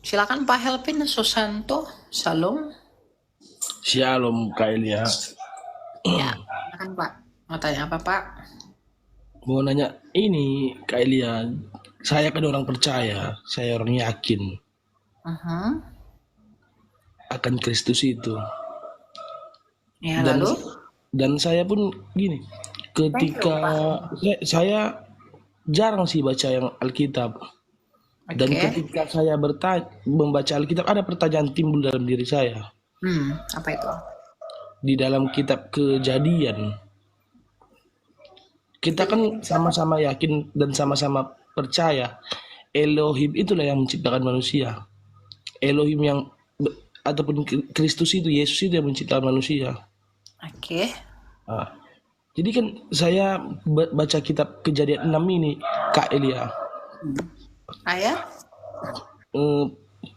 Silakan Pak Helpin Susanto. Salam. Shalom Kak Elia. Ya, silakan Pak. Mau tanya apa Pak? Mau nanya ini Kak Elia, saya kan orang percaya, saya orang yakin Mhm. akan Kristus itu. Ya Dan lalu? dan saya pun gini, Thank you ketika Pak. saya jarang sih baca yang Alkitab. Dan Oke. ketika saya membaca Alkitab, ada pertanyaan timbul dalam diri saya. Apa itu? Di dalam kitab Kejadian, kita kan sama-sama yakin dan sama-sama percaya Elohim itulah yang menciptakan manusia. Elohim yang ataupun Kristus itu, Yesus itu yang menciptakan manusia. Oke. Nah, jadi kan saya baca kitab Kejadian 6 ini, Kak Elia. Ayah? Eh,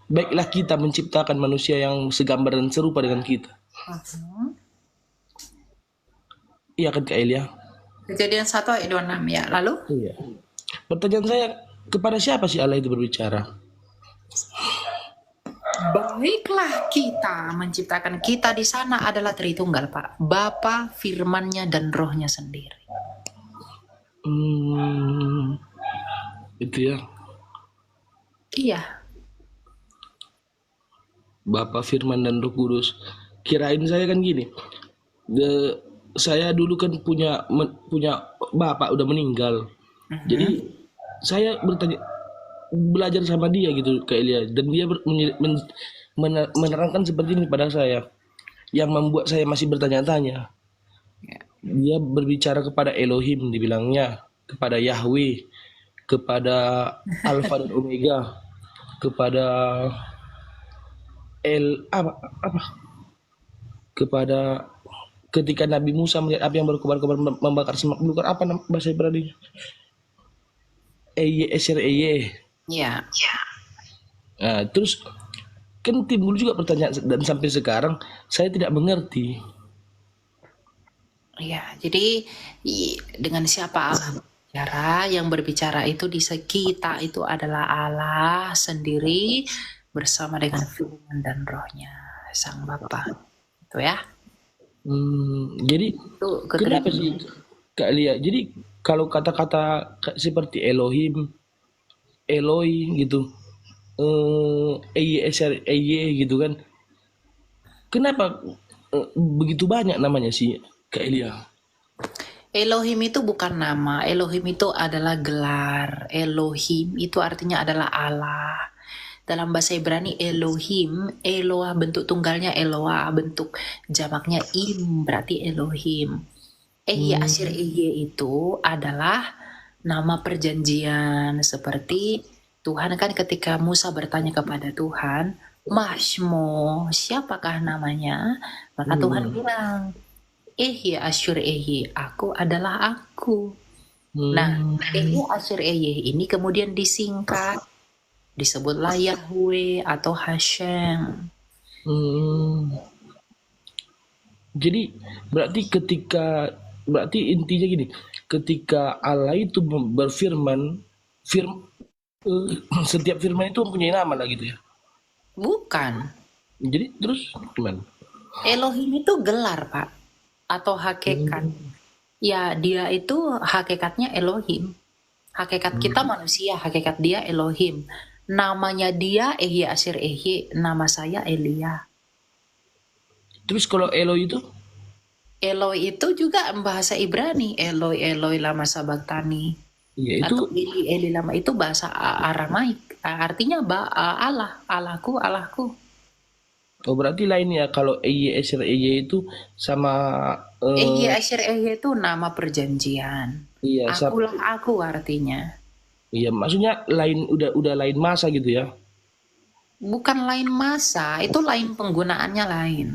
Baiklah kita menciptakan manusia yang segambar dan serupa dengan kita. Mhm. Iya kan Kak Elia? Kejadian 1 ayat 26 ya. Lalu? Iya. Pertanyaan saya, kepada siapa sih Allah itu berbicara? Baiklah kita menciptakan kita di sana adalah Tritunggal Pak. Bapa, firmannya dan rohnya sendiri. Itu ya. Iya. Bapa, Firman dan Roh Kudus. Kirain saya kan gini. Saya dulu kan punya bapak udah meninggal. Jadi saya belajar sama dia gitu Kak Elia, dan dia menerangkan seperti ini pada saya, yang membuat saya masih bertanya-tanya. Ya. Dia berbicara kepada Elohim, dibilangnya kepada Yahweh, kepada Alfa dan Omega, kepada apa kepada ketika Nabi Musa melihat api yang berkobar-kobar membakar semak belukar, apa bahasa Ibrani? Eye eser eye. Iya. Nah, terus kan timbul juga pertanyaan, dan sampai sekarang saya tidak mengerti. Iya, jadi dengan siapa Allah berbicara? Yang berbicara itu di kita itu adalah Allah sendiri bersama dengan firman dan rohnya Sang Bapa. Itu ya. Jadi Itu kenapa kekristenan. sih Kak Lia? Jadi kalau kata-kata seperti Elohim, Eloi gitu, Eye gitu kan, kenapa begitu banyak namanya sih Kak Elia? Elohim itu bukan nama, Elohim itu adalah gelar. Elohim itu artinya adalah Allah. Dalam bahasa Ibrani Elohim, Eloah bentuk tunggalnya Eloah, bentuk jamaknya Im berarti Elohim. Asyir itu adalah nama perjanjian, seperti Tuhan kan ketika Musa bertanya kepada Tuhan, Mashmo, siapakah namanya? Maka Tuhan bilang, Asyur aku adalah aku. Nah, Asyur ini kemudian disingkat, disebutlah Yahweh atau Hashem. Hmm, jadi berarti intinya gini, ketika Allah itu berfirman, setiap firman itu mempunyai nama lah gitu ya. Bukan. Jadi terus gimana? Elohim itu gelar, Pak, atau hakikat. Ya, dia itu hakikatnya Elohim. Hakikat kita manusia, hakikat dia Elohim. Namanya dia Asyir nama saya Elia. Terus kalau Eloi itu? Eloi itu juga bahasa Ibrani, Eloi Eloi lama sabachthani. Ya itu. Atau Eli Eli lama itu bahasa Aramaik. Artinya Allah, Allahku, Allahku. Oh berarti lain ya, kalau EY itu sama Asyir itu nama perjanjian. iya Akulah aku artinya. iya, maksudnya lain, udah lain masa gitu ya. Bukan lain masa, itu lain penggunaannya lain.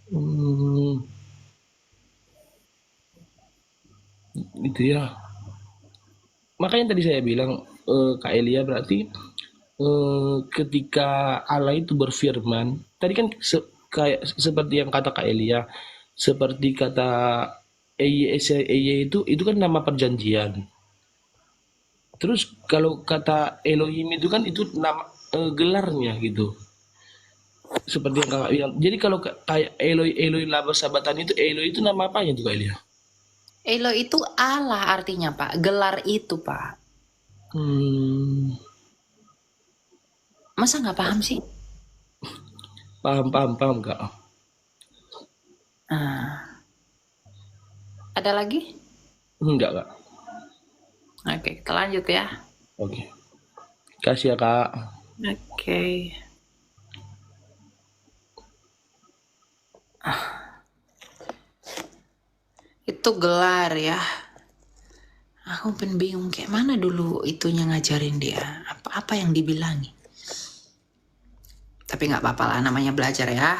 Hmm, gitu ya. Makanya tadi saya bilang, Kak Elia, berarti ketika Allah itu berfirman, tadi kan kayak seperti yang kata Kak Elia, seperti kata EY itu kan nama perjanjian. Terus kalau kata Elohim itu kan itu nama gelarnya gitu. Seperti yang kakak bilang. Jadi kalau kayak Eloi Eloi laba sabatan itu, Eloi itu nama apanya tuh kak Elia? Elo itu Allah artinya Pak, gelar itu Pak. Hmm, Masa nggak paham sih? paham paham paham kak. Nah, ada lagi? Enggak kak. Oke, kita lanjut ya. Oke. Kasih ya kak. Oke. Itu gelar ya. Aku pun bingung kayak mana dulu itunya ngajarin dia. Apa yang dibilangi. Tapi nggak apa-apa lah, namanya belajar ya.